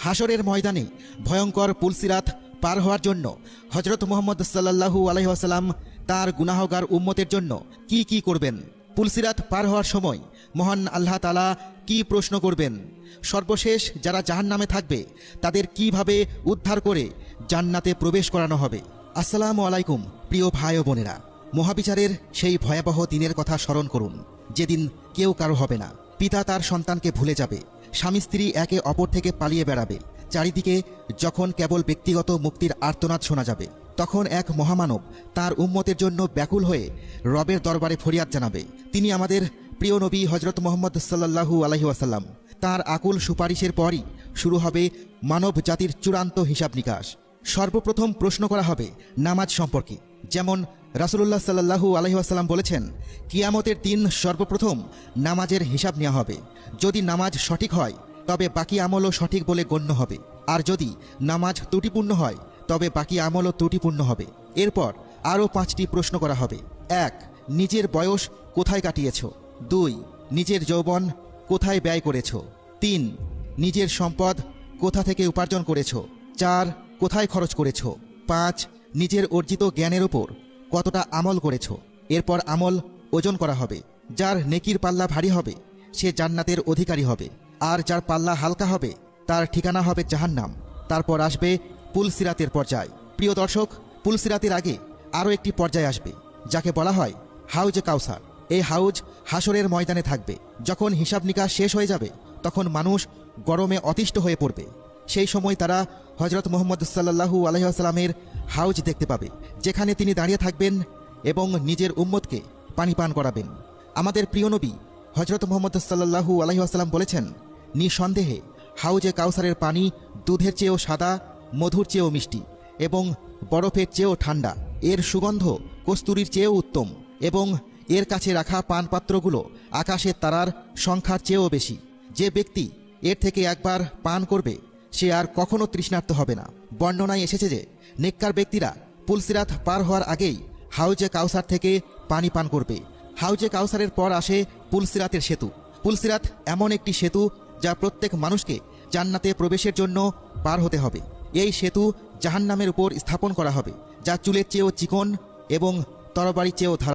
হাসরের ময়দানে ভয়ঙ্কর পুলসিরাত পার হওয়ার জন্য হজরত মুহাম্মদ সাল্লাল্লাহু আলাইহি ওয়াসাল্লাম তার গুনাহগার উম্মতের জন্য কি কি করবেন? পুলসিরাত পার হওয়ার সময় মহান আল্লাহ তাআলা কি প্রশ্ন করবেন? সর্বশেষ যারা জাহান্নামে থাকবে তাদের কিভাবে উদ্ধার করে জান্নাতে প্রবেশ করানো হবে? আসসালামু আলাইকুম প্রিয় ভাই ও বোনেরা, মহাবিচারের সেই ভয়াবহ দিনের কথা স্মরণ করুন, যেদিন কেউ কারো হবে না। পিতা তার সন্তানকে ভুলে যাবে, স্বামী স্ত্রী একে অপর থেকে পালিয়ে বেড়াবে। চারিদিকে যখন কেবল ব্যক্তিগত মুক্তির আর্তনাদ শোনা যাবে, তখন এক মহামানব তার উম্মতের জন্য ব্যাকুল হয়ে রবের দরবারে ফরিয়াদ জানাবে। তিনি আমাদের প্রিয় নবী হজরত মুহাম্মদ সাল্লাল্লাহু আলাইহি ওয়াসাল্লাম। তার আকুল সুপারিশের পরই শুরু হবে মানব জাতির চূড়ান্ত হিসাব নিকাশ। সর্বপ্রথম প্রশ্ন করা হবে নামাজ সম্পর্কে। যেমন রাসূলুল্লাহ সাল্লাল্লাহু আলাইহি ওয়াসাল্লাম বলেছেন, কিয়ামতের দিন সর্বপ্রথম নামাজের হিসাব নেওয়া হবে। যদি নামাজ সঠিক হয় তবে বাকি আমলও সঠিক বলে গণ্য হবে, আর যদি নামাজ ত্রুটিপূর্ণ হয় তবে বাকি আমলও ত্রুটিপূর্ণ হবে। এরপর আরও 5টি প্রশ্ন করা হবে। 1. নিজের বয়স কোথায় কাটিয়েছ? 2. নিজের যৌবন কোথায় ব্যয় করেছ? 3. নিজের সম্পদ কোথা থেকে উপার্জন করেছ? 4. কোথায় খরচ করেছ? 5. নিজের অর্জিত জ্ঞানের ওপর কতটা আমল করেছ? এরপর আমল ওজন করা হবে। যার নেকির পাল্লা ভারী হবে সে জান্নাতের অধিকারী হবে, আর যার পাল্লা হালকা হবে তার ঠিকানা হবে জাহান্নাম। তারপর আসবে পুলসিরাতের পর্যায়। প্রিয় দর্শক, পুলসিরাতের আগে আরও একটি পর্যায় আসবে যাকে বলা হয় হাউজে কাউসার। এই হাউজ হাসরের ময়দানে থাকবে। যখন হিসাব নিকাশ শেষ হয়ে যাবে তখন মানুষ গরমে অতিষ্ঠ হয়ে পড়বে। সেই সময় তারা হজরত মুহাম্মদ সাল্লাল্লাহু আলাইহি ওয়াসাল্লামের হাউজ দেখতে পাবে, যেখানে তিনি দাঁড়িয়ে থাকবেন এবং নিজের উম্মতকে পানি পান করাবেন। আমাদের প্রিয় নবী হজরত মুহাম্মদ সাল্লাল্লাহু আলাইহি ওয়াসাল্লাম বলেছেন, নিঃসন্দেহে হাউজে কাউসারের পানি দুধের চেয়েও সাদা, মধুর চেয়েও মিষ্টি এবং বরফের চেয়েও ঠান্ডা। এর সুগন্ধ কস্তুরীর চেয়েও উত্তম এবং এর কাছে রাখা পানপাত্রগুলো আকাশের তারার সংখ্যার চেয়েও বেশি। যে ব্যক্তি এর থেকে একবার পান করবে সে আর কখনো তৃষ্ণার্ত হবে না। বর্ণনায় এসেছে যে নেককার ব্যক্তিরা পুলসিরাত পার হওয়ার আগেই হাউজে কাউসার থেকে পানি পান করবে। হাউজে কাউসারের পর আসে পুলসিরাতের সেতু। পুলসিরাত এমন একটি সেতু যা প্রত্যেক মানুষকে জান্নাতে প্রবেশের জন্য পার হতে হবে। এই সেতু জাহান্নামের উপর স্থাপন করা হবে, যা চুলের চেয়েও চিকন এবং তরবারির চেয়েও ধারালো।